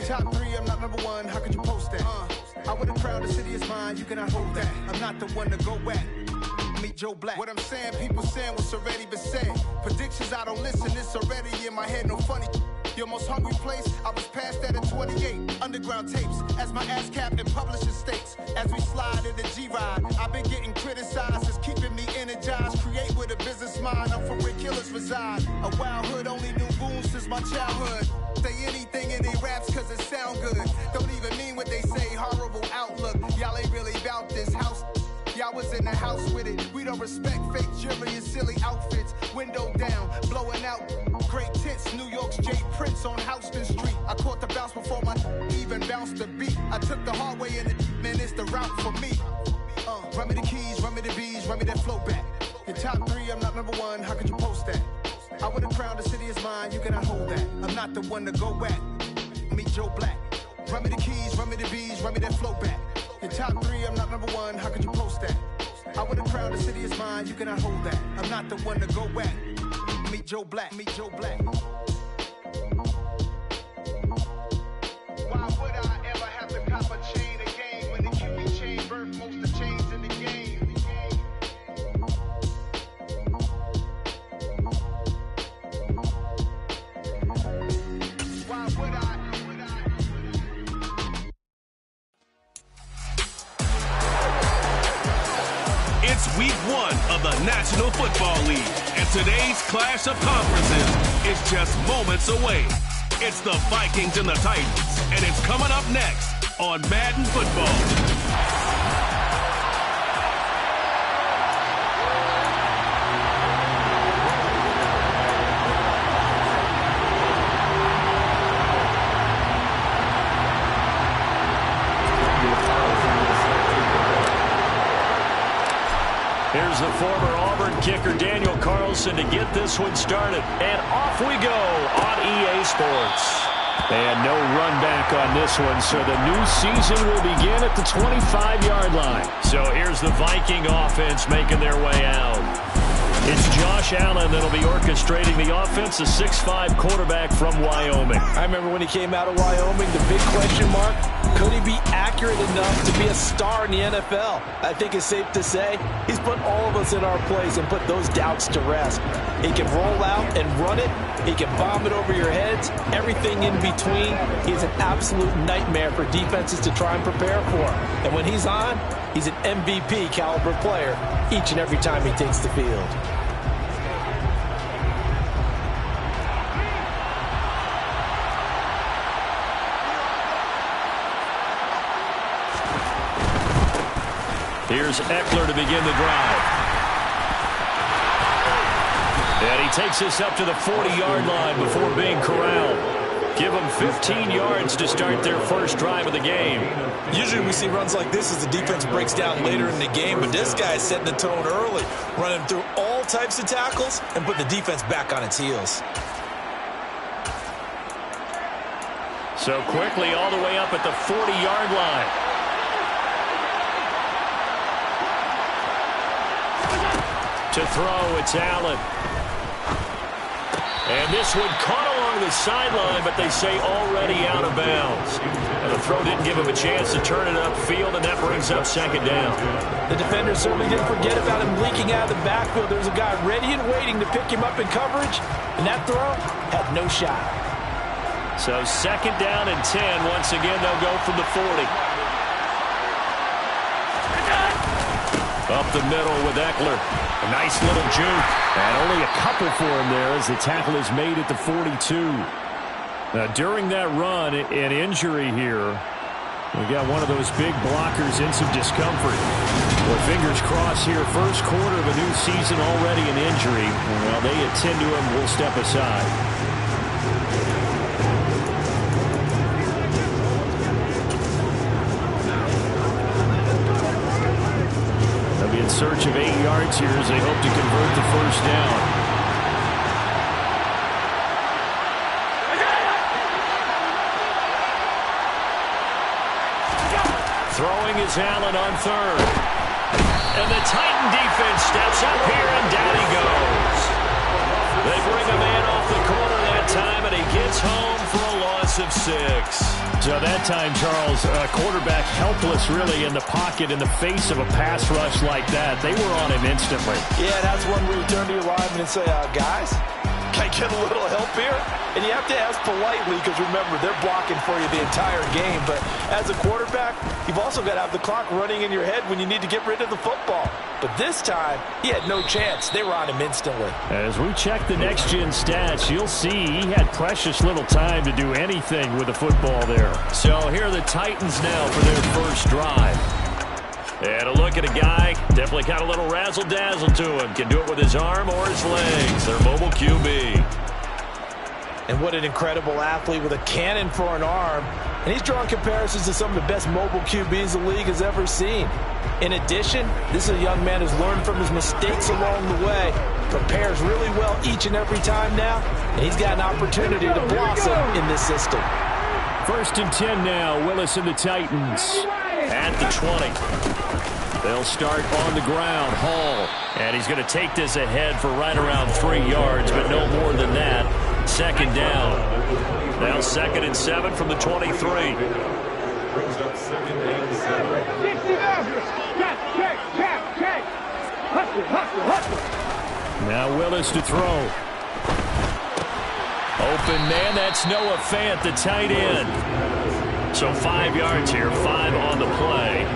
top 3, I'm not number 1, how could you post that? I would have crowned the city is mine, you cannot hold that. I'm not the one to go at. Meet Joe Black. What I'm saying, people saying what's already been said. Predictions, I don't listen, it's already in my head, no funny. Your most hungry place, I was past that at 28. Underground tapes, as my ass cap and publisher states. As we slide in the G-Ride, I've been getting criticized, it's keeping me energized. Create with a business mind, I'm from where killers reside. A wild hood, only knew goons since my childhood. Say anything in their raps cause it sound good. Don't even mean what they say, horrible outlook. Y'all ain't really about this house. Y'all was in the house with it. We don't respect fake jewelry and silly outfits. Window down, blowing out. Great tits, New York's J. Prince on Houston Street. I caught the bounce before my even bounced the beat. I took the hard way in it, man, it's the route for me. Run me the keys, run me the bees, run me that flow back. Your top 3, I'm not number 1, how could you post that? I would have crowned the city is mine, you cannot hold that. I'm not the one to go at. Meet Joe Black. Run me the keys, run me the bees, run me that flow back. Your top 3, I'm not number 1, how could you post that? I would have crowned the city is mine, you cannot hold that. I'm not the one to go at. Meet Joe Black, meet Joe Black. Why would I ever have to cop a chain again when the QB chain birthed most of the chains in the game? Why would I? It's week 1 of the National Football League, and today's clash of conferences is just moments away. It's the Vikings and the Titans, and it's coming up next on Madden Football. Here's the former Auburn kicker Daniel Carlson to get this one started. And off we go on EA Sports. And no run back on this one, so the new season will begin at the 25-yard line. So here's the Viking offense making their way out. It's Josh Allen that'll be orchestrating the offense, a 6'5" quarterback from Wyoming. I remember when he came out of Wyoming, the big question mark, could he be accurate enough to be a star in the NFL? I think it's safe to say he's put all of us in our place and put those doubts to rest. He can roll out and run it. He can bomb it over your heads. Everything in between. He's an absolute nightmare for defenses to try and prepare for. And when he's on, he's an MVP caliber player each and every time he takes the field. Here's Eckler to begin the drive. And he takes us up to the 40-yard line before being corralled. Give them 15 yards to start their first drive of the game. Usually we see runs like this as the defense breaks down later in the game, but this guy is setting the tone early, running through all types of tackles and put the defense back on its heels. So quickly all the way up at the 40-yard line. To throw, it's Allen. And this one caught along the sideline, but they say already out of bounds. And the throw didn't give him a chance to turn it upfield, and that brings up second down. The defender certainly didn't forget about him leaking out of the backfield. There's a guy ready and waiting to pick him up in coverage, and that throw had no shot. So second down and 10. Once again, they'll go from the 40. Up the middle with Eckler. A nice little juke. And only a couple for him there as the tackle is made at the 42. Now, during that run, an injury here. We got one of those big blockers in some discomfort. Well, fingers crossed here. First quarter of a new season, already an injury. And while they attend to him, we'll step aside. In search of 8 yards here as they hope to convert the first down. Throwing is Allen on third. And the Titan defense steps up here, and down he goes. They bring a man off the corner that time, and he gets home for a loss of 6. So that time, Charles, quarterback helpless really in the pocket in the face of a pass rush like that. They were on him instantly. Yeah, that's one where you turn to your lineman and say, guys, can I get a little help here? And you have to ask politely because, remember, they're blocking for you the entire game. But as a quarterback, you've also got to have the clock running in your head when you need to get rid of the football. But this time, he had no chance. They were on him instantly. As we check the next-gen stats, you'll see he had precious little time to do anything with the football there. So here are the Titans now for their first drive. And a look at a guy, definitely got a little razzle-dazzle to him. Can do it with his arm or his legs. Their mobile QB. And what an incredible athlete with a cannon for an arm. And he's drawing comparisons to some of the best mobile QBs the league has ever seen. In addition, this is a young man who's learned from his mistakes along the way, prepares really well each and every time now, and he's got an opportunity to blossom in this system. 1st and 10 now, Willis and the Titans at the 20. They'll start on the ground, Hall, and he's going to take this ahead for right around 3 yards, but no more than that. 2nd down. Now 2nd and 7 from the 23. Now Willis to throw. Open man, that's Noah Fant, the tight end. So 5 yards here, 5 on the play.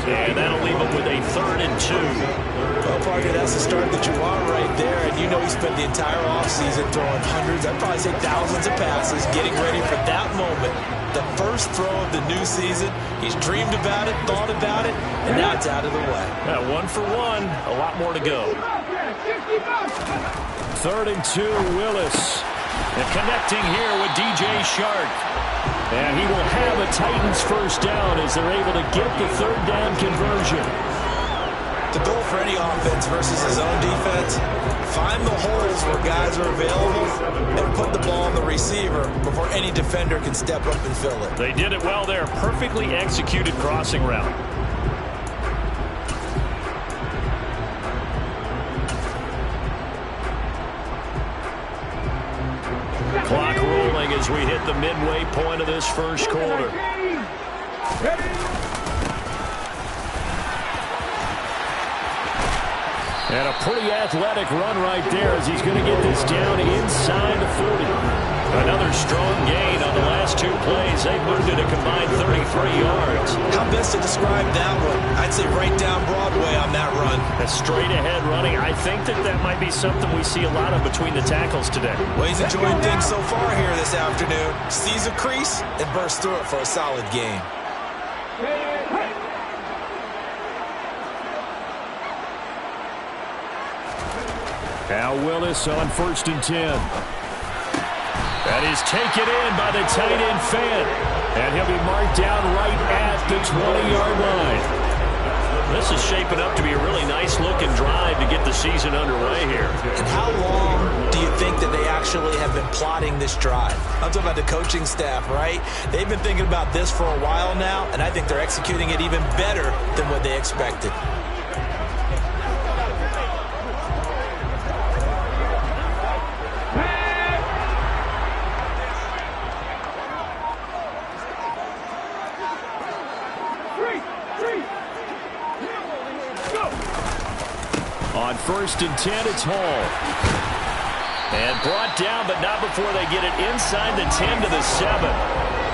And that'll leave him with a 3rd and 2. Well, partner, that's the start that you want right there. And you know he spent the entire offseason throwing hundreds, I'd probably say thousands of passes, getting ready for that moment. The first throw of the new season. He's dreamed about it, thought about it, and now it's out of the way. 1 for 1, a lot more to go. 3rd and 2, Willis. And connecting here with DJ Shark. And he will have a Titans first down as they're able to get the 3rd down conversion. The goal for any offense versus his own defense, find the holes where guys are available and put the ball on the receiver before any defender can step up and fill it. They did it well there. Perfectly executed crossing route. Clock rolling as we hit the midway point of this first quarter. And a pretty athletic run right there as he's going to get this down inside the 40. Another strong gain on the last 2 plays. They moved it a combined 33 yards. How best to describe that one? I'd say right down Broadway on that run. A straight ahead running. I think that might be something we see a lot of between the tackles today. Well, he's enjoying things so far here this afternoon. Sees a crease and bursts through it for a solid gain. Now Willis on 1st and 10. That is taken in by the tight end Fant. And he'll be marked down right at the 20-yard line. This is shaping up to be a really nice-looking drive to get the season underway here. And how long do you think that they actually have been plotting this drive? I'm talking about the coaching staff, right? They've been thinking about this for a while now, and I think they're executing it even better than what they expected. On 1st and 10, it's Hall. And brought down, but not before they get it inside the 10 to the 7.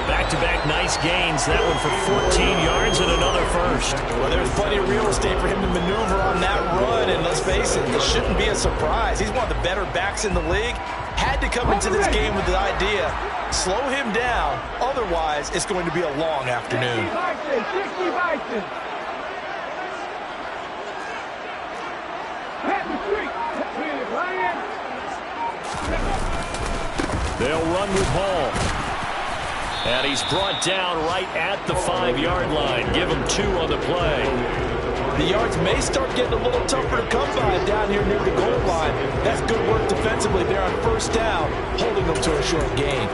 Back-to-back nice gains. That one for 14 yards and another first. Well, there's plenty of real estate for him to maneuver on that run. And let's face it, this shouldn't be a surprise. He's one of the better backs in the league. Had to come into this game with the idea, slow him down. Otherwise, it's going to be a long afternoon. They'll run with Hall. And he's brought down right at the 5-yard line. Give him 2 on the play. The yards may start getting a little tougher to come by down here near the goal line. That's good work defensively there on 1st down, holding them to a short gain.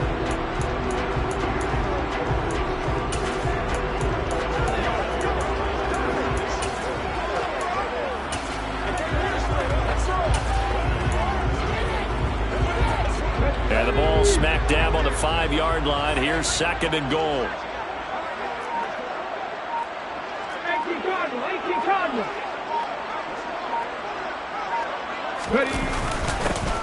And the ball smack dab on the 5-yard line. Here's second and goal.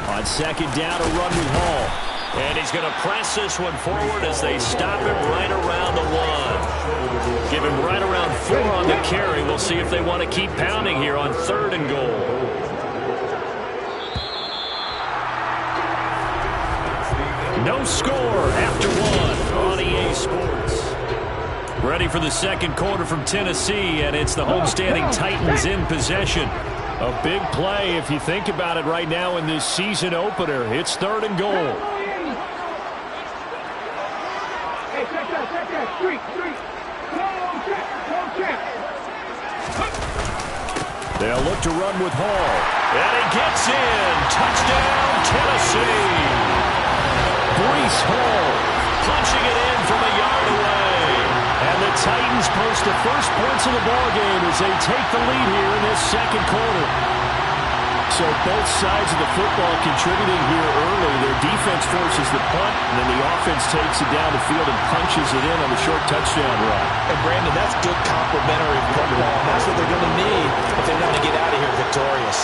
On second down, a run with Hall. And he's going to press this one forward as they stop him right around the 1. Give him right around 4 on the carry. We'll see if they want to keep pounding here on 3rd and goal. No score after 1 on EA Sports. Ready for the second quarter from Tennessee, and it's the homestanding Titans in possession. A big play if you think about it right now in this season opener. It's 3rd and goal. They'll look to run with Hall. And he gets in. Touchdown, Tennessee. Breece Hall punching it in from a yard away. And the Titans post the first points of the ballgame as they take the lead here in this second quarter. So both sides of the football contributing here early. Their defense forces the punt, and then the offense takes it down the field and punches it in on the short touchdown run. And Brandon, that's good complementary football. And that's what they're going to need if they want to get out of here victorious.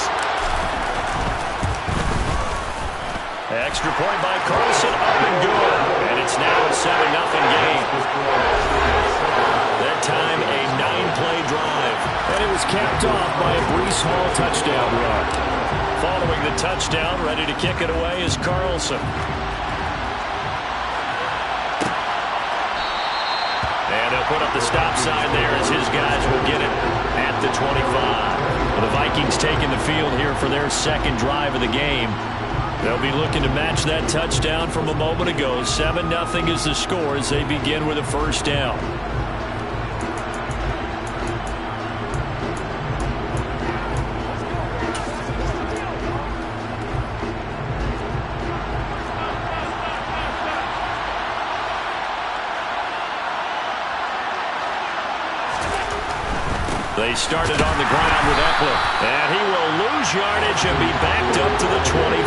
Extra point by Carlson, up and good. And it's now a 7-0 game. That time a 9-play drive. And it was capped off by a Breece Hall touchdown run. Following the touchdown, ready to kick it away is Carlson. And he'll put up the stop sign there as his guys will get it at the 25. Well, the Vikings taking the field here for their second drive of the game. They'll be looking to match that touchdown from a moment ago. 7-0 is the score as they begin with a first down. They started on the ground with Eckler, and he will lose yardage and be backed up to the 24.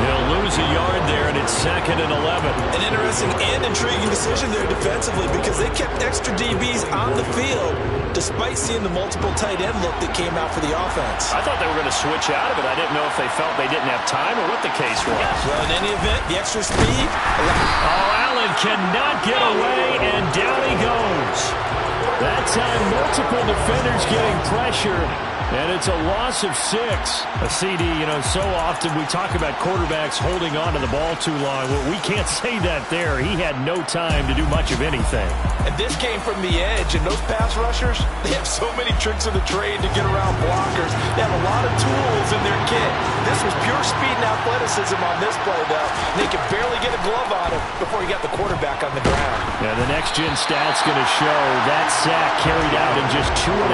He'll lose a yard there, and it's 2nd and 11. An interesting and intriguing decision there defensively because they kept extra DBs on the field despite seeing the multiple tight end look that came out for the offense. I thought they were going to switch out of it. I didn't know if they felt they didn't have time or what the case was. Well, in any event, the extra speed. Allen cannot get away, and down he goes. That time, multiple defenders getting pressure, and it's a loss of 6. A CD, so often we talk about quarterbacks holding on to the ball too long. Well, we can't say that there. He had no time to do much of anything. And this came from the edge, and those pass rushers, they have so many tricks of the trade to get around blockers. They have a lot of tools in their kit. This was pure speed and athleticism on this play, though. They could barely get a glove on him before he got the quarterback on the ground. Yeah, the next-gen stat's going to show that sack carried out in just 2.5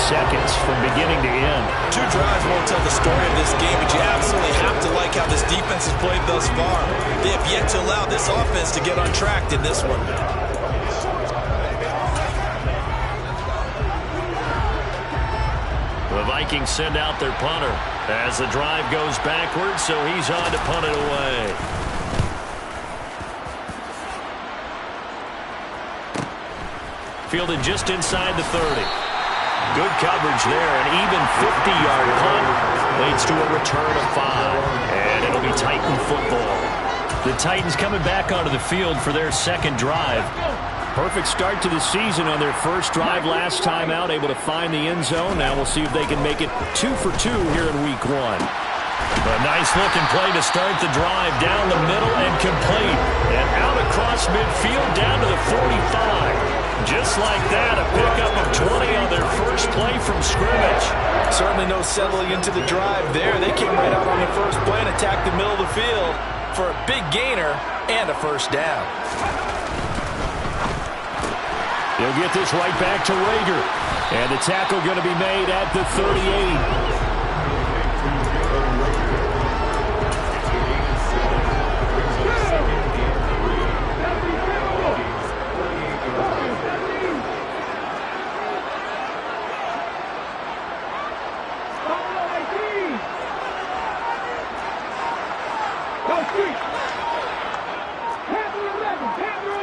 seconds from beginning to end. 2 drives won't tell the story of this game, but you absolutely have to like how this defense has played thus far. They have yet to allow this offense to get on track in this one. The Vikings send out their punter as the drive goes backwards, so he's on to punt it away. Fielded just inside the 30. Good coverage there, an even 50-yard punt leads to a return of 5, and it'll be Titan football. The Titans coming back onto the field for their second drive. Perfect start to the season on their first drive last time out, able to find the end zone. Now we'll see if they can make it 2 for 2 here in week 1. A nice-looking play to start the drive down the middle and complete. And out across midfield down to the 45. Just like that, a pickup of 20 on their first play from scrimmage. Certainly no settling into the drive there. They came right out on the first play and attacked the middle of the field for a big gainer and a first down. He'll get this right back to Rager. And the tackle going to be made at the 38. Panther 11, Panther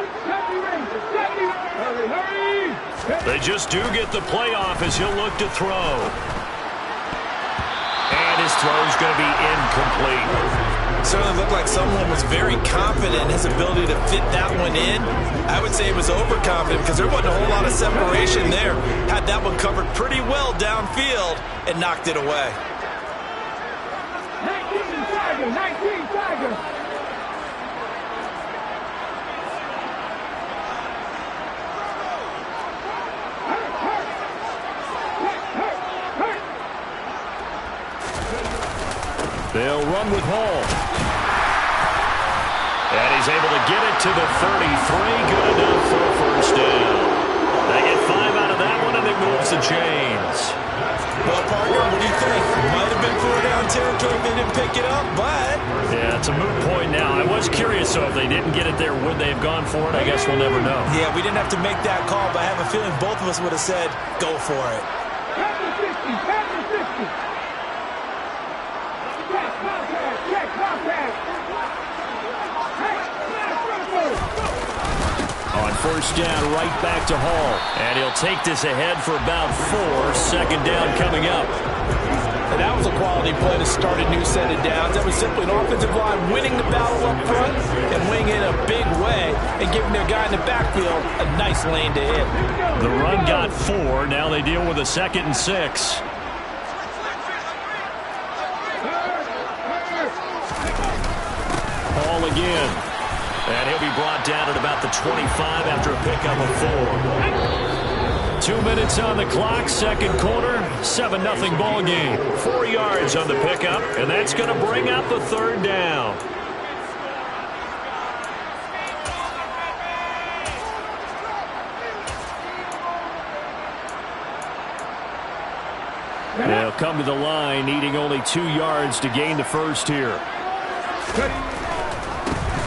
They just do get the playoff as he'll look to throw. And his throw's going to be incomplete. Certainly looked like someone was very confident in his ability to fit that one in. I would say it was overconfident because there wasn't a whole lot of separation there. Had that one covered pretty well downfield and knocked it away. 19 Tigers. They'll run with Hall. And he's able to get it to the 33. Good enough for a first down. They get 5 out of that one, and it moves the chains. Well, partner, what do you think? Might have been 4-down territory if they didn't pick it up, but... Yeah, it's a moot point now. I was curious, so if they didn't get it there, would they have gone for it? I guess we'll never know. Yeah, we didn't have to make that call, but I have a feeling both of us would have said, go for it. On first down, right back to Hall. And he'll take this ahead for about 4. Second down coming up. And that was a quality play to start a new set of downs. That was simply an offensive line winning the battle up front and winning in a big way and giving their guy in the backfield a nice lane to hit. The run got 4. Now they deal with a 2nd and 6. Hall again. And he'll be brought down at about the 25 after a pickup of 4. 2 minutes on the clock, second quarter, 7-0 ball game. 4 yards on the pickup, and that's going to bring up the third down. They'll come to the line, needing only 2 yards to gain the first here.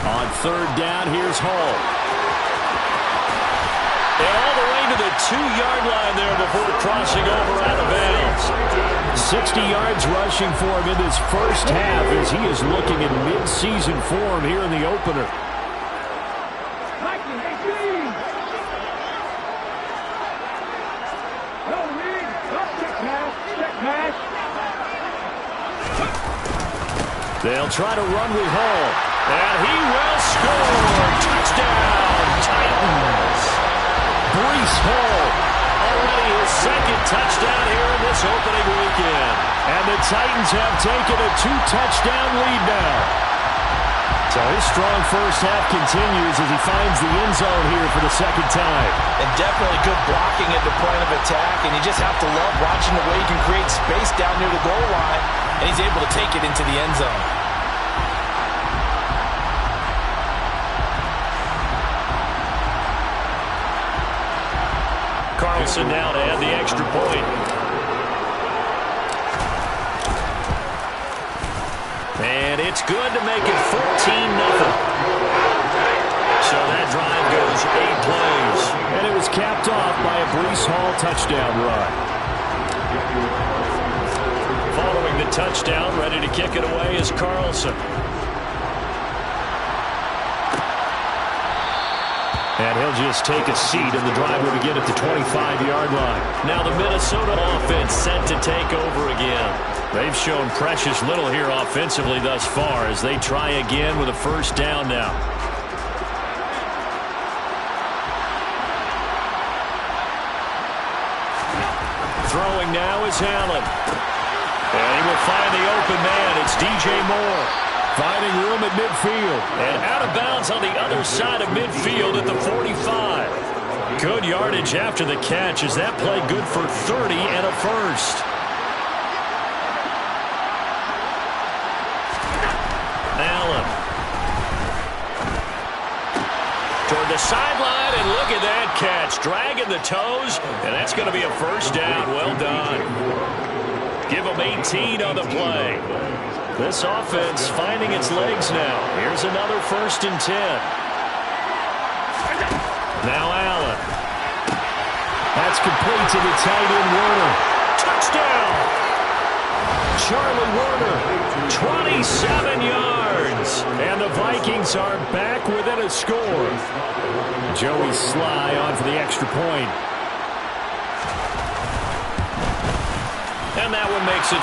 On third down, here's Hall. And all the way to the 2-yard line there before crossing over out of bounds. 60 yards rushing for him in this first half as he is looking in mid-season form here in the opener. They'll try to run with Hall. And he will score. Touchdown, Titans. Breece Hall, already his 2nd touchdown here in this opening weekend. And the Titans have taken a 2-touchdown lead now. So his strong first half continues as he finds the end zone here for the 2nd time. And definitely good blocking at the point of attack. And you just have to love watching the way he can create space down near the goal line. And he's able to take it into the end zone. Carlson now to add the extra point. And it's good to make it 14-0. So that drive goes 8 plays. And it was capped off by a Breece Hall touchdown run. Following the touchdown, ready to kick it away is Carlson. And he'll just take a seat, and the drive will begin at the 25-yard line. Now the Minnesota offense set to take over again. They've shown precious little here offensively thus far as they try again with a first down now. Throwing now is Allen. And he will find the open man. It's DJ Moore. Finding room at midfield. And out of bounds on the other side of midfield at the 45. Good yardage after the catch as that play good for 30 and a first. Allen. Toward the sideline, and look at that catch. Dragging the toes, and that's going to be a first down. Well done. Give them 18 on the play. This offense finding its legs now. Here's another 1st and 10. Now Allen. That's complete to the tight end Werner. Touchdown! Charlie Werner, 27 yards. And the Vikings are back within a score. Joey Sly on for the extra point. And that one makes it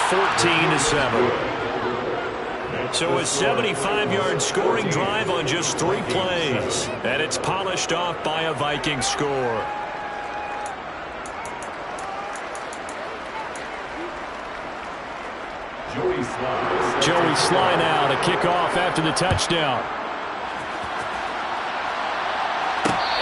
14-7. So a 75-yard scoring drive on just 3 plays. And it's polished off by a Viking score. Joey Sly now to kick off after the touchdown.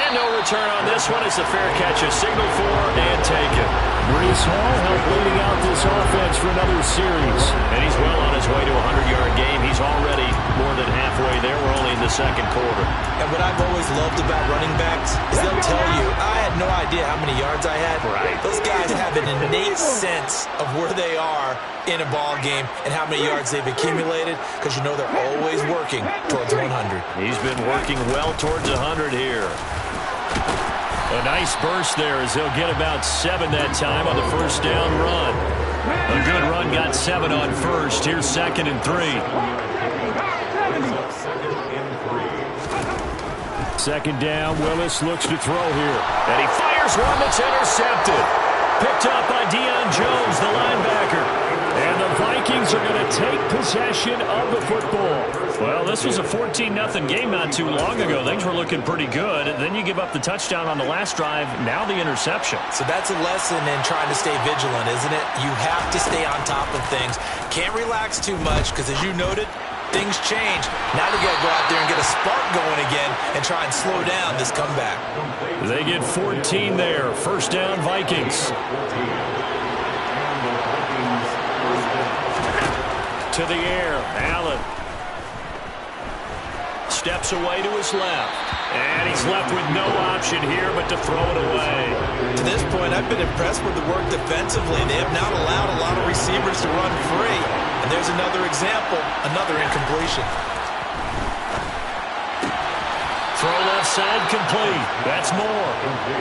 And no return on this one. It's a fair catch, a signal for and taken. Brees Hall helped leading out this offense for another series. And he's well on his way to a 100-yard game. He's already more than halfway there. We're only in the second quarter. And what I've always loved about running backs is they'll tell you, I had no idea how many yards I had. Right. Those guys have an innate sense of where they are in a ball game and how many yards they've accumulated, because you know they're always working towards 100. He's been working well towards 100 here. A nice burst there as he'll get about 7 that time on the first down run. A good run got 7 on first. Here's 2nd and 3. 2nd down. Willis looks to throw here. And he fires one that's intercepted. Picked up by Deion Jones, the linebacker. And the Vikings are going to take possession of the football. Well, this was a 14-0 game not too long ago. Things were looking pretty good. And then you give up the touchdown on the last drive. Now the interception. So that's a lesson in trying to stay vigilant, isn't it? You have to stay on top of things. Can't relax too much because, as you noted, things change. Now they got to go out there and get a spark going again and try and slow down this comeback. They get 14 there. First down, Vikings. To the air, Allen. Steps away to his left. And he's left with no option here but to throw it away. To this point, I've been impressed with the work defensively. They have not allowed a lot of receivers to run free. And there's another example, another incompletion. Throw left side complete. That's more.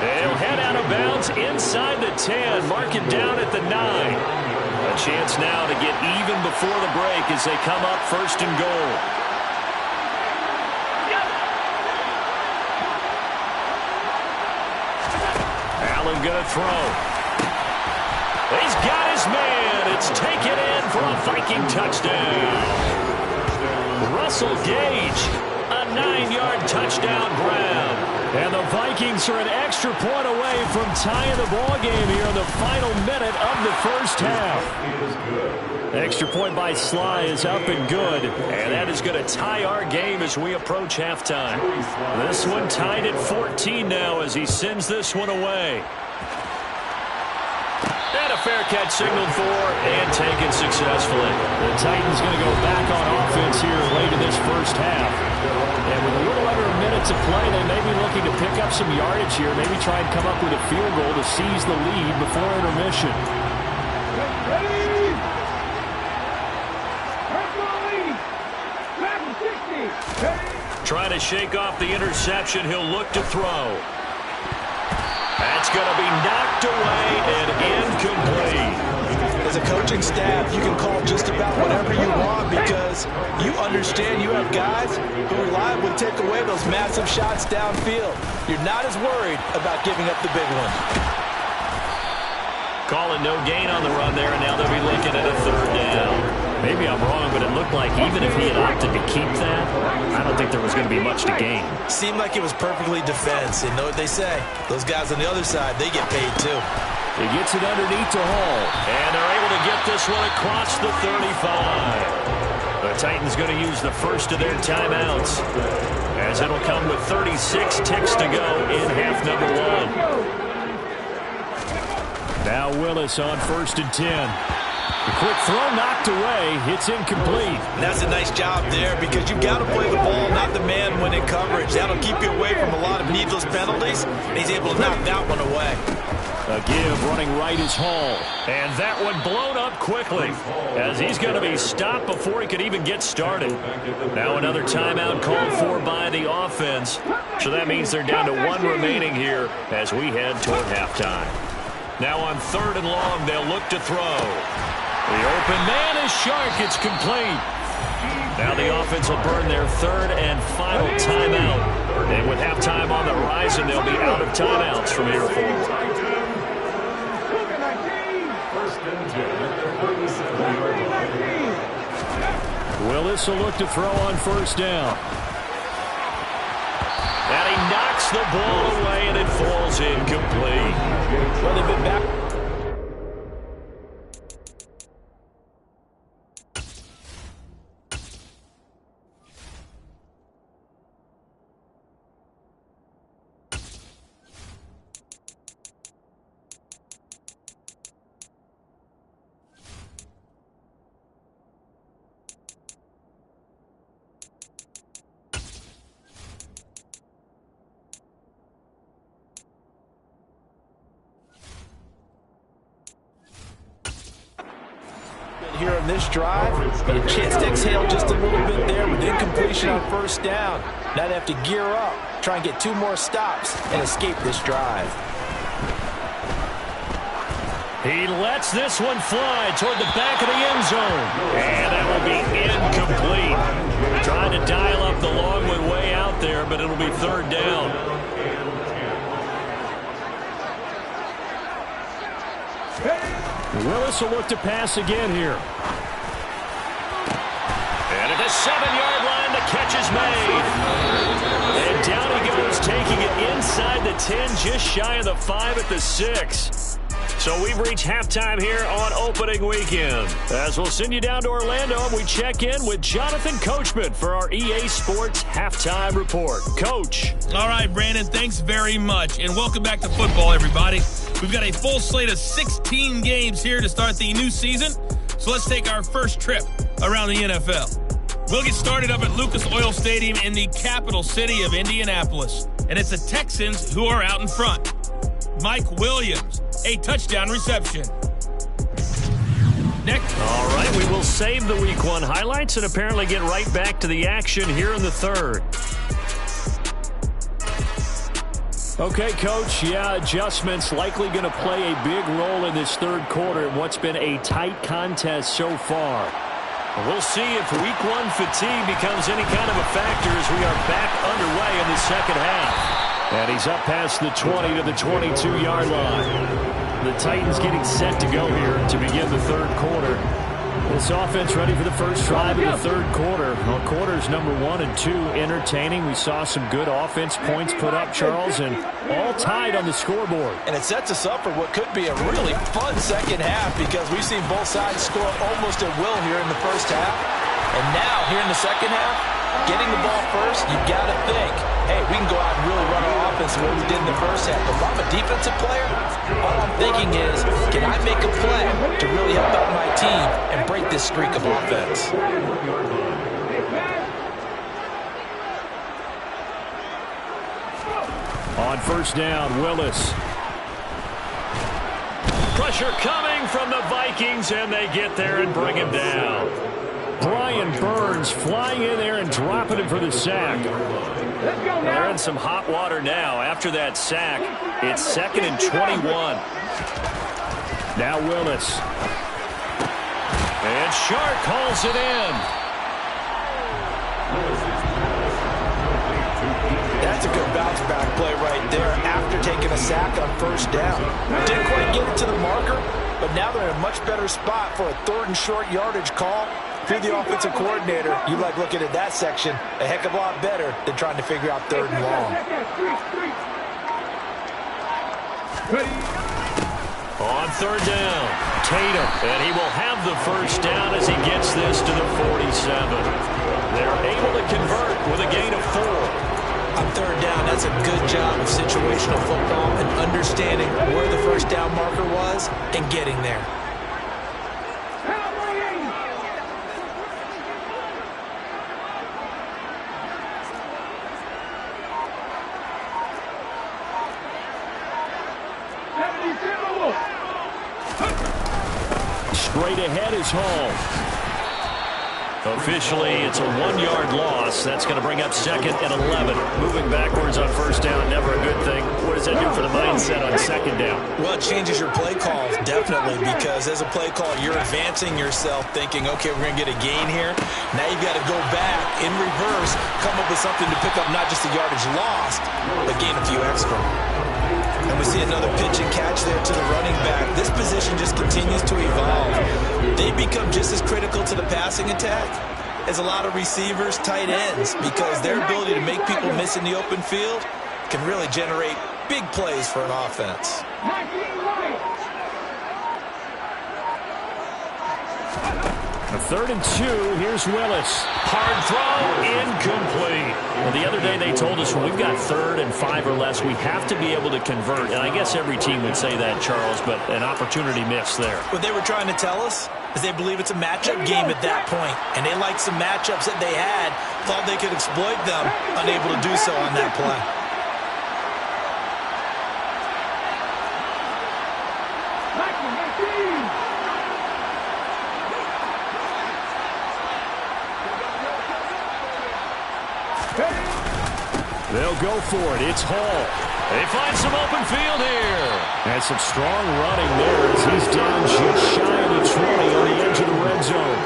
They'll head out of bounds inside the 10. Mark it down at the 9. A chance now to get even before the break as they come up 1st and goal. Allen gonna throw. He's got his man. It's taken in for a Viking touchdown. Russell Gage, a 9-yard touchdown grab. And the Vikings are an extra point away from tying the ball game here in the final minute of the first half. Extra point by Sly is up and good. And that is going to tie our game as we approach halftime. This one tied at 14 now as he sends this one away. And a fair catch signaled for and taken successfully. The Titans going to go back on offense here late in this first half. And with a little under a minute to play, they may be looking to pick up some yardage here, maybe try and come up with a field goal to seize the lead before intermission. Trying to shake off the interception, he'll look to throw. That's going to be knocked away and incomplete. As a coaching staff, you can call just about whatever you want because you understand you have guys who reliably take away those massive shots downfield. You're not as worried about giving up the big one. Calling no gain on the run there, and now they'll be looking at a 3rd down. Maybe I'm wrong, but it looked like even if he had opted to keep that, I don't think there was going to be much to gain. Seemed like it was perfectly defense. And know what they say? Those guys on the other side, they get paid too. He gets it underneath to Hall. And they're able to get this one across the 35. The Titans going to use the first of their timeouts, as it'll come with 36 ticks to go in half number 1. Now Willis on 1st and 10. The quick throw knocked away. It's incomplete. And that's a nice job there because you've got to play the ball, not the man when in coverage. That'll keep you away from a lot of needless penalties. And he's able to knock that one away. A give running right is Hall. And that one blown up quickly as he's going to be stopped before he could even get started. Now another timeout called for by the offense. So that means they're down to 1 remaining here as we head toward halftime. Now on 3rd and long, they'll look to throw. The open man is Shark. It's complete. Now the offense will burn their 3rd and final timeout. And with halftime on the horizon, they'll be out of timeouts from here forward. Willis will look to throw on first down. And he knocks the ball away, and it falls incomplete. Well, they've been back. Here on this drive, but a chance to exhale just a little bit there with incompletion on first down. Now they have to gear up, try and get 2 more stops, and escape this drive. He lets this one fly toward the back of the end zone. And that will be incomplete. Trying to dial up the long one way out there, but it'll be third down. Willis will look to pass again here. And at the 7-yard line, the catch is made. And down he goes, taking it inside the 10, just shy of the 5 at the 6. So we've reached halftime here on opening weekend. As we'll send you down to Orlando, and we check in with Jonathan Coachman for our EA Sports Halftime Report. Coach. All right, Brandon, thanks very much. And welcome back to football, everybody. We've got a full slate of 16 games here to start the new season. So let's take our first trip around the NFL. We'll get started up at Lucas Oil Stadium in the capital city of Indianapolis. And it's the Texans who are out in front. Mike Williams, a touchdown reception. Next. All right, we will save the Week 1 highlights and apparently get right back to the action here in the third. Okay, Coach, adjustments likely going to play a big role in this third quarter in what's been a tight contest so far. We'll see if Week 1 fatigue becomes any kind of a factor as we are back underway in the second half. And he's up past the 20 to the 22-yard line. The Titans getting set to go here to begin the third quarter. This offense ready for the first drive of the third quarter. Well, quarters number 1 and 2 entertaining. We saw some good offense points put up, Charles, and all tied on the scoreboard. And it sets us up for what could be a really fun second half because we've seen both sides score almost at will here in the first half. And now, here in the second half, getting the ball first, you've got to think, hey, we can go out and really run our offense the way we did in the first half. If I'm a defensive player, all I'm thinking is, can I make a play to really help out my team and break this streak of offense? On first down, Willis. Pressure coming from the Vikings, and they get there and bring him down. Brian Burns flying in there and dropping him for the sack. They're in some hot water now. After that sack, it's 2nd and 21. Now Willis. And Shark calls it in. That's a good bounce back play right there after taking a sack on first down. Didn't quite get it to the marker, but now they're in a much better spot for a 3rd and short yardage call. If you're the offensive coordinator, you like looking at that section a heck of a lot better than trying to figure out 3rd and long. On third down, Tatum, and he will have the first down as he gets this to the 47. They're able to convert with a gain of 4. On third down, that's a good job of situational football and understanding where the first down marker was and getting there. Straight ahead is home. Officially, it's a 1-yard loss. That's going to bring up 2nd and 11. Moving backwards on first down, never a good thing. What does that do for the mindset on 2nd down? Well, it changes your play call, definitely, because as a play call, you're advancing yourself thinking, okay, we're going to get a gain here. Now you've got to go back in reverse, come up with something to pick up not just the yardage lost, but gain a few extra. And we see another pitch and catch there to the running running back, this position just continues to evolve. They become just as critical to the passing attack as a lot of receivers, tight ends, because their ability to make people miss in the open field can really generate big plays for an offense. A 3rd and 2. Here's Willis. Hard throw, incomplete. Well, the other day they told us when we've got 3rd and 5 or less, we have to be able to convert. And I guess every team would say that, Charles, but an opportunity missed there. What they were trying to tell us is they believe it's a matchup game at that point, and they liked some matchups that they had, thought they could exploit them, unable to do so on that play. They'll go for it. It's Hall. They find some open field here. And some strong running there as he's down just shy of the 20 on the edge of the red zone.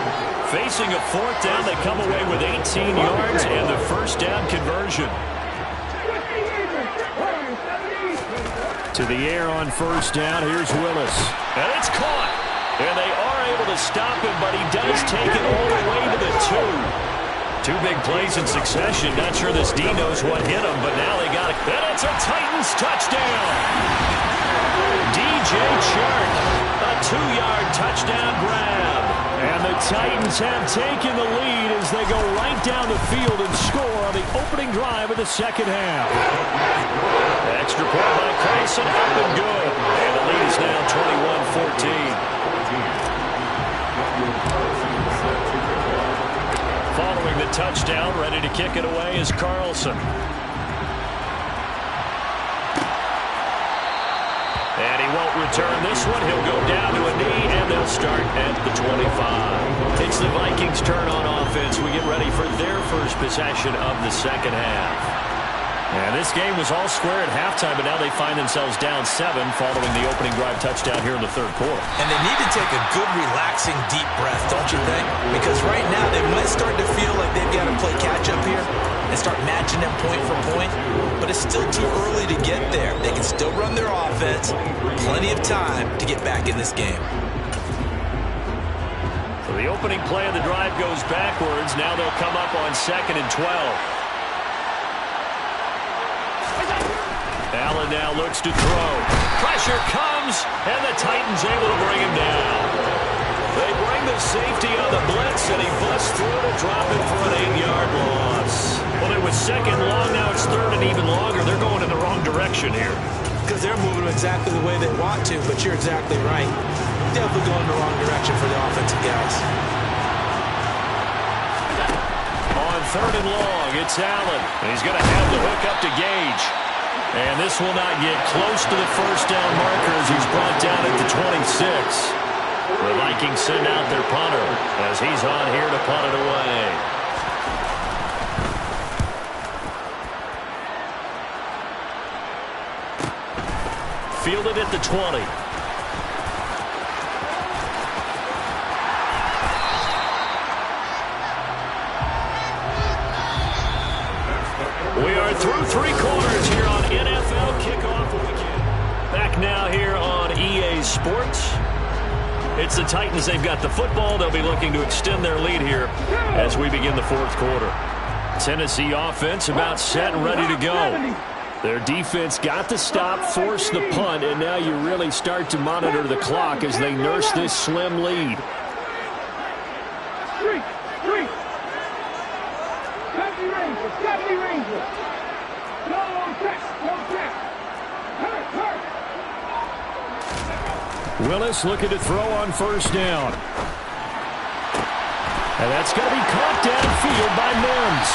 Facing a 4th down, they come away with 18 yards and the first down conversion. To the air on 1st down. Here's Willis. And it's caught. And they are able to stop him, but he does take it all the way to the 2. 2 big plays in succession. Not sure this D knows what hit him, but now they got it. And it's a Titans touchdown. DJ Chark, a 2-yard touchdown grab. And the Titans have taken the lead as they go right down the field and score on the opening drive of the second half. Extra point by Carlson, up and good. And the lead is now 21-14. Following the touchdown, ready to kick it away is Carlson. And he won't return this one. He'll go down to a knee, and they'll start at the 25. It's the Vikings' turn on offense. We get ready for their first possession of the second half. And this game was all square at halftime, but now they find themselves down 7 following the opening drive touchdown here in the 3rd quarter. And they need to take a good, relaxing, deep breath, don't you think? Because right now they might start to feel like they've got to play catch-up here and start matching them point for point. But it's still too early to get there. They can still run their offense. Plenty of time to get back in this game. So the opening play of the drive goes backwards. Now they'll come up on 2nd and 12. Allen now looks to throw. Pressure comes, and the Titans able to bring him down. They bring the safety on the blitz, and he busts through to drop it for an 8-yard loss. Well, it was 2nd long, now it's 3rd and even longer. They're going in the wrong direction here. Because they're moving exactly the way they want to, but you're exactly right. Definitely going in the wrong direction for the offensive guys. On 3rd and long, it's Allen. And he's going to have the hook up to Gage. And this will not get close to the first down marker as he's brought down at the 26. The Vikings send out their punter as he's on here to punt it away. Fielded at the 20. We are through 3 quarters here on NFL Kickoff Weekend. Back now here on EA Sports. It's the Titans. They've got the football. They'll be looking to extend their lead here as we begin the 4th quarter. Tennessee offense about set and ready to go. Their defense got the stop, forced the punt, and now you really start to monitor the clock as they nurse this slim lead. Willis looking to throw on 1st down. And that's going to be caught downfield by Mims.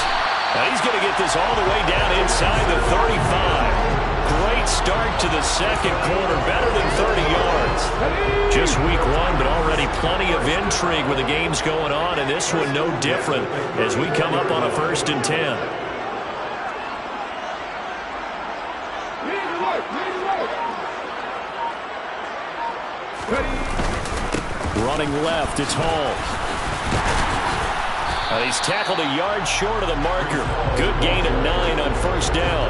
Now he's going to get this all the way down inside the 35. Great start to the 2nd quarter, better than 30 yards. Just week 1, but already plenty of intrigue with the games going on, and this one no different as we come up on a 1st and 10. Running left, it's Hall. He's tackled a yard short of the marker. Good gain of 9 on 1st down.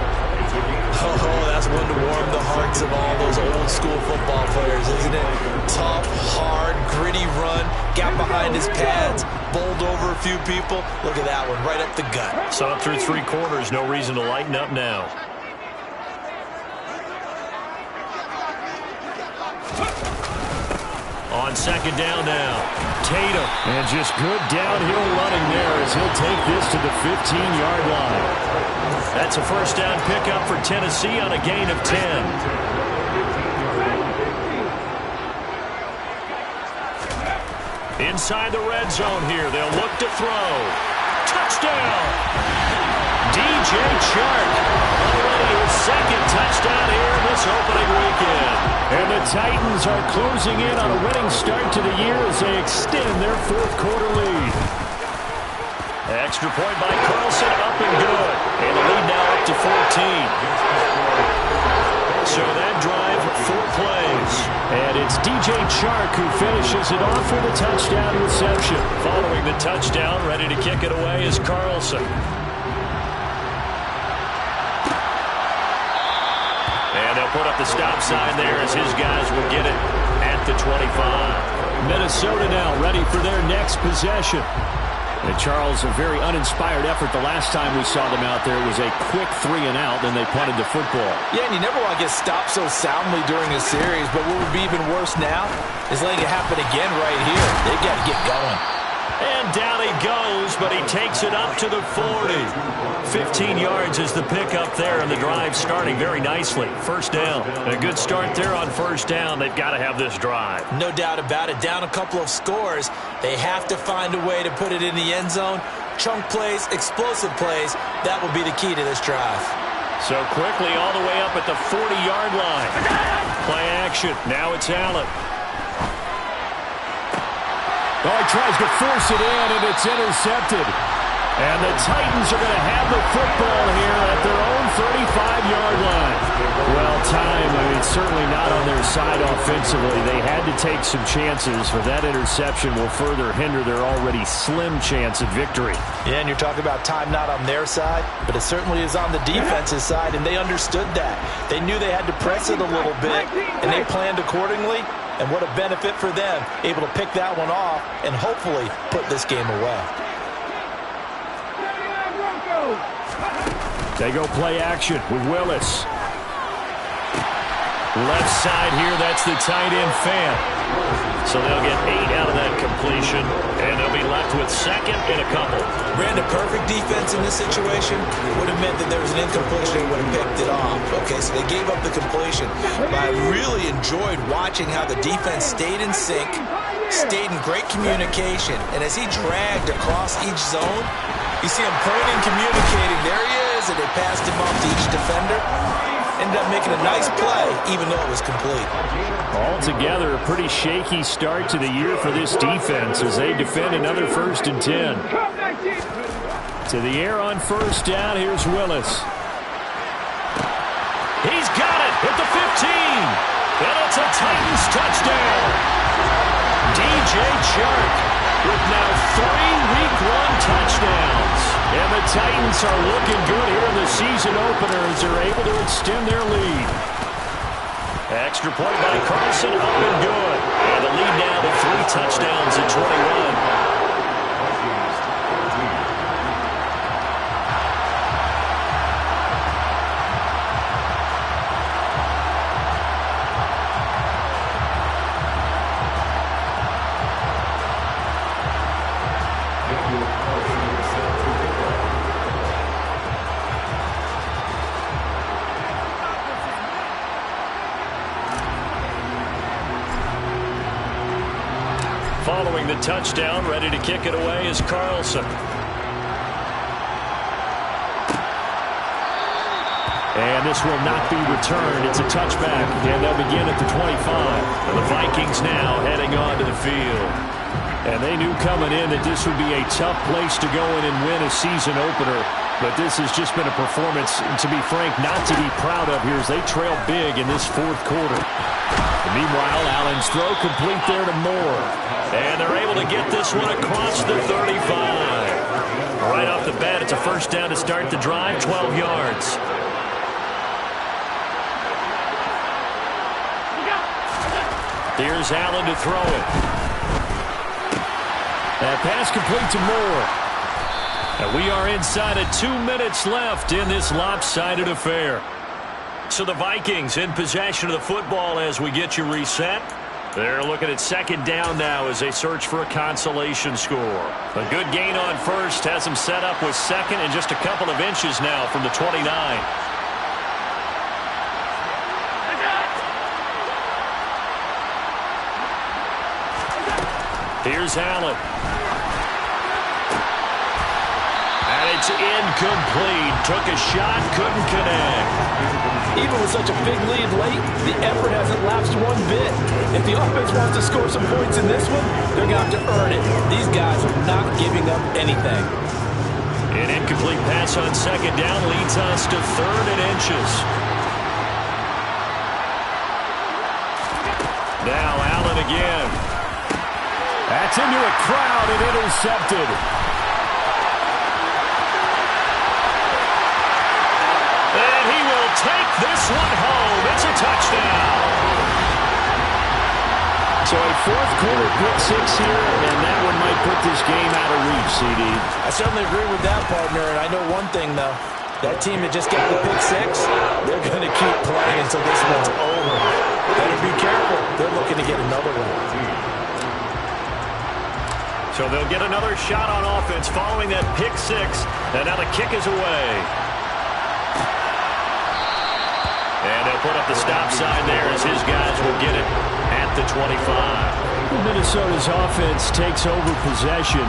Oh, that's one to warm the hearts of all those old old school football players, isn't it? Tough, hard, gritty run, got behind his pads, bowled over a few people. Look at that one, right up the gut. So up through 3 quarters, no reason to lighten up now. On second down now, Tatum. And just good downhill running there as he'll take this to the 15-yard line. That's a first down pickup for Tennessee on a gain of 10. Inside the red zone here, they'll look to throw. Touchdown! DJ Chark, already his second touchdown here in this opening weekend. And the Titans are closing in on a winning start to the year as they extend their 4th quarter lead. Extra point by Carlson, up and good. And the lead now up to 14. So that drive, 4 plays. And it's DJ Chark who finishes it off with a touchdown reception. Following the touchdown, ready to kick it away is Carlson. And they'll put up the stop sign there as his guys will get it at the 25. Minnesota now ready for their next possession. And Charles, a very uninspired effort the last time we saw them out there. It was a quick 3-and-out, then they punted the football. Yeah, and you never want to get stopped so soundly during a series, but what would be even worse now is letting it happen again right here. They've got to get going. And down he goes, but he takes it up to the 40. 15 yards is the pickup there, and the drive starting very nicely. First down. A good start there on first down. They've got to have this drive. No doubt about it. Down a couple of scores. They have to find a way to put it in the end zone. Chunk plays, explosive plays. That will be the key to this drive. So quickly all the way up at the 40-yard line. Play action. Now it's Allen. Oh, he tries to force it in, and it's intercepted. And the Titans are going to have the football here at their own 35-yard line. Well, time, certainly not on their side offensively. They had to take some chances, for that interception will further hinder their already slim chance at victory. Yeah, and you're talking about time not on their side, but it certainly is on the defense's side, and they understood that. They knew they had to press it a little bit, and they planned accordingly. And what a benefit for them, able to pick that one off and hopefully put this game away. They go play action with Willis. Left side here, that's the tight end Fan. So they'll get 8 out of that completion, and they'll be left with second and a couple. Brandon, perfect defense in this situation would have meant that there was an incompletion and would have picked it off. Okay, so they gave up the completion. But I really enjoyed watching how the defense stayed in sync, stayed in great communication, and as he dragged across each zone, you see him pointing, communicating. There he is, and they passed him off to each defender. Ended up making a nice play, even though it was complete. Altogether, a pretty shaky start to the year for this defense as they defend another 1st and 10. To the air on first down, here's Willis. He's got it at the 15. And it's a Titans touchdown. DJ Chark with now 3 Week 1 touchdowns. And the Titans are looking good here in the season opener as they're able to extend their lead. Extra point by Carlson, up and good. And the lead now to 3 touchdowns at 21. Following the touchdown, ready to kick it away is Carlson. And this will not be returned. It's a touchback, and they'll begin at the 25. And the Vikings now heading on to the field. And they knew coming in that this would be a tough place to go in and win a season opener. But this has just been a performance, to be frank, not to be proud of here as they trail big in this 4th quarter. And meanwhile, Allen's throw complete there to Moore. And they're able to get this one across the 35. Right off the bat, it's a first down to start the drive, 12 yards. Here's Allen to throw it. That pass complete to Moore. And we are inside of 2 minutes left in this lopsided affair. So the Vikings in possession of the football as we get you reset. They're looking at second down now as they search for a consolation score. A good gain on first has them set up with second and just a couple of inches now from the 29. Here's Allen. And it's incomplete. Took a shot, couldn't connect. Even with such a big lead late, the effort hasn't lapsed one bit. If the offense wants to score some points in this one, they're going to have to earn it. These guys are not giving up anything. An incomplete pass on second down leads us to third and inches. Now Allen again. That's into a crowd and intercepted. And he will take this one home. It's a touchdown. So a fourth quarter pick six here, and that one might put this game out of reach, CD. I certainly agree with that, partner, and I know one thing, though. That team that just got the pick six, they're going to keep playing until this one's over. Better be careful. They're looking to get another one. So they'll get another shot on offense following that pick six. And now the kick is away. And they'll put up the stop sign there as his guys will get it at the 25. Minnesota's offense takes over possession.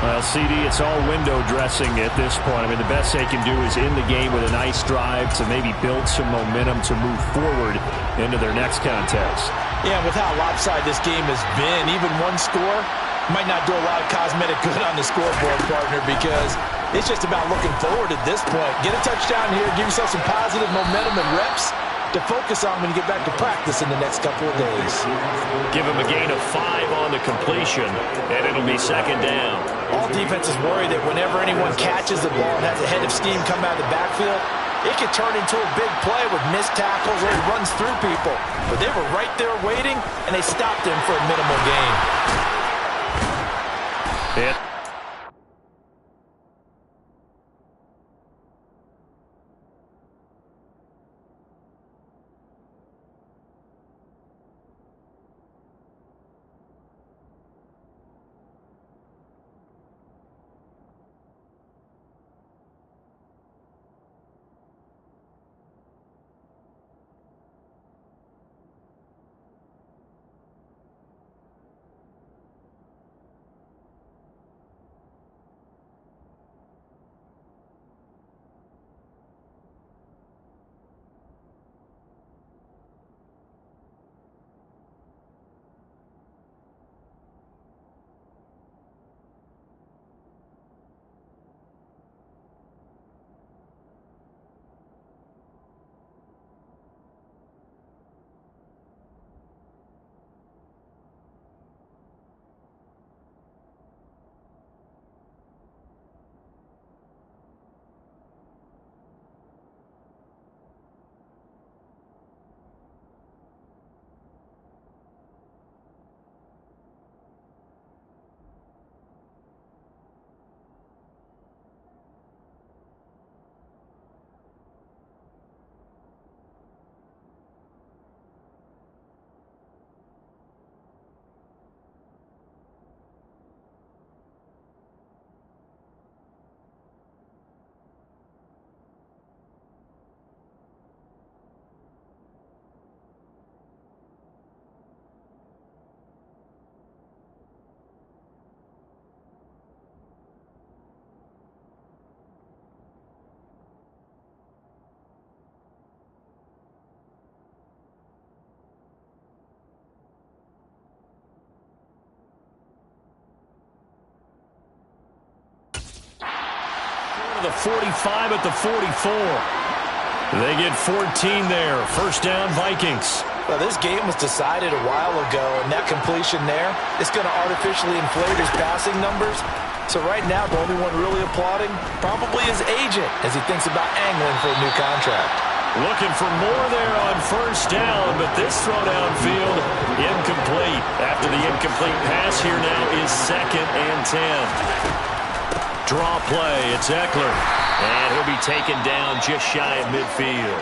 Well, CD, it's all window dressing at this point. I mean, the best they can do is in the game with a nice drive to maybe build some momentum to move forward into their next contest. Yeah, with how lopsided this game has been, even one score might not do a lot of cosmetic good on the scoreboard, partner, because it's just about looking forward at this point. Get a touchdown here, give yourself some positive momentum and reps to focus on when you get back to practice in the next couple of days. Give him a gain of 5 on the completion, and it'll be second down. All defenses worry that whenever anyone catches the ball and has a head of steam come out of the backfield, it could turn into a big play with missed tackles or he runs through people. But they were right there waiting, and they stopped him for a minimal gain. Hit. The 45 at the 44. They get 14 there. First down, Vikings. Well, this game was decided a while ago, and that completion there is going to artificially inflate his passing numbers. So right now, the only one really applauding probably his agent as he thinks about angling for a new contract. Looking for more there on first down, but this throw downfield incomplete. After the incomplete pass, here now is 2nd and 10. Draw play, it's Eckler. And he'll be taken down just shy of midfield.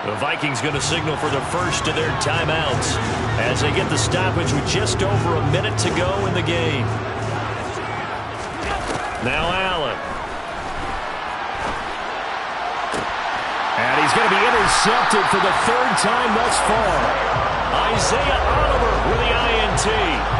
The Vikings going to signal for the first of their timeouts as they get the stoppage with just over a minute to go in the game. Now Allen. And he's going to be intercepted for the 3rd time thus far. Isaiah Oliver with the INT.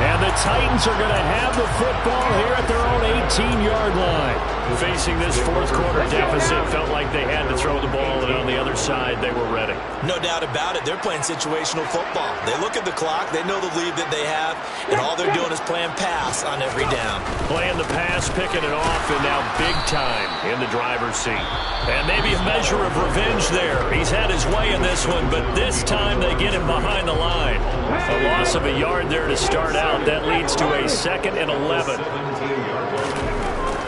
And the Titans are going to have the football here at their own 18-yard line. Facing this 4th quarter deficit, felt like they had to throw the ball, and on the other side, they were ready. No doubt about it. They're playing situational football. They look at the clock. They know the lead that they have, and all they're doing is playing pass on every down. Playing the pass, picking it off, and now big time in the driver's seat. And maybe a measure of revenge there. He's had his way in this one, but this time they get him behind the line. A loss of a yard there to start out. That leads to a 2nd and 11.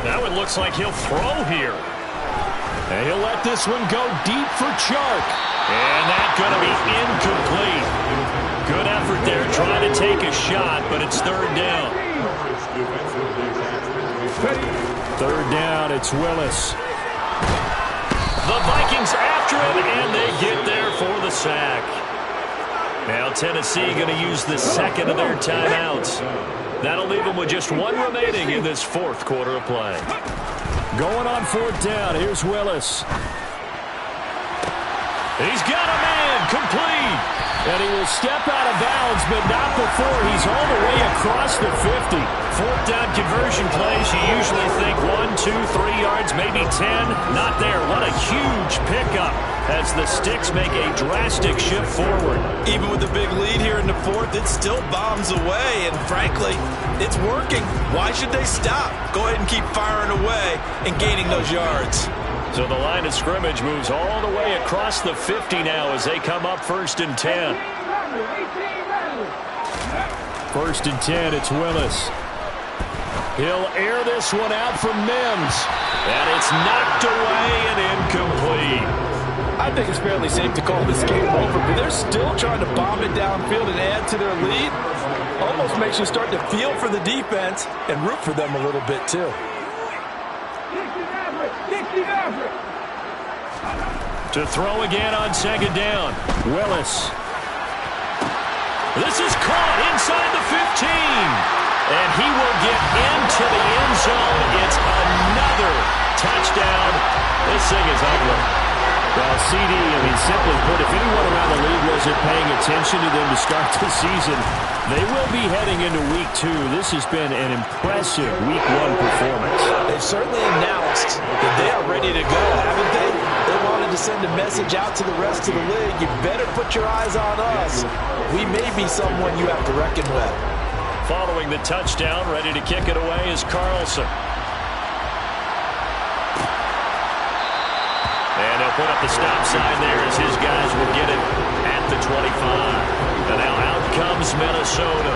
Now it looks like he'll throw here. And he'll let this one go deep for Chark. And that's going to be incomplete. Good effort there trying to take a shot, but it's 3rd down. 3rd down, it's Willis. The Vikings after him, and they get there for the sack. Now Tennessee going to use the 2nd of their timeouts. That'll leave them with just 1 remaining in this 4th quarter of play. Going on 4th down, here's Willis. He's got a man, complete. And he will step out of bounds, but not before he's all the way across the 50. 4th down conversion plays, you usually think 1, 2, 3 yards, maybe 10. Not there. What a huge pickup as the Sticks make a drastic shift forward. Even with the big lead here in the 4th, it still bombs away, and frankly, it's working. Why should they stop? Go ahead and keep firing away and gaining those yards. So the line of scrimmage moves all the way across the 50 now as they come up 1st and 10. 1st and 10, it's Willis. He'll air this one out from Mims. And it's knocked away and incomplete. I think it's fairly safe to call this game over, but they're still trying to bomb it downfield and add to their lead. Almost makes you start to feel for the defense and root for them a little bit too. To throw again on 2nd down. Willis. This is caught inside the 15. And he will get into the end zone. It's another touchdown. This thing is ugly. Well, CD, simply put, if anyone around the league wasn't paying attention to them to start the season, they will be heading into Week 2. This has been an impressive Week 1 performance. They've certainly announced that they are ready to go, haven't they? They wanted to send a message out to the rest of the league. You better put your eyes on us. We may be someone you have to reckon with. Following the touchdown, ready to kick it away is Carlson. And he'll put up the stop sign there as his guys will get it at the 25. And now out comes Minnesota.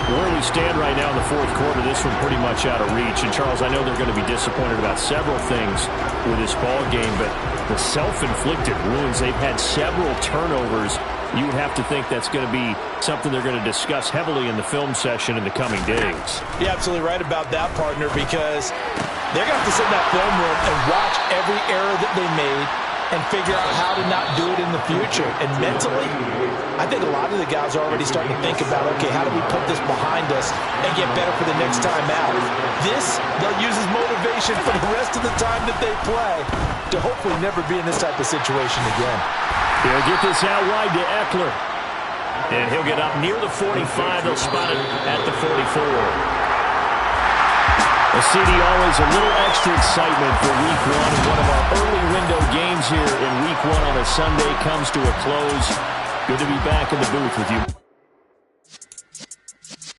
Where we stand right now in the 4th quarter, this one pretty much out of reach. And, Charles, I know they're going to be disappointed about several things with this ball game, but the self-inflicted wounds, they've had several turnovers. You would have to think that's going to be something they're going to discuss heavily in the film session in the coming days. You're absolutely right about that, partner, because they're going to have to sit in that film room and watch every error that they made and figure out how to not do it in the future. And mentally, I think a lot of the guys are already starting to think about, okay, how do we put this behind us and get better for the next time out? This, they'll use as motivation for the rest of the time that they play to hopefully never be in this type of situation again. He'll get this out wide to Eckler. And he'll get up near the 45. They'll spot it at the 44. A CD, always a little extra excitement for Week 1. And one of our early window games here in Week 1 on a Sunday comes to a close. Good to be back in the booth with you.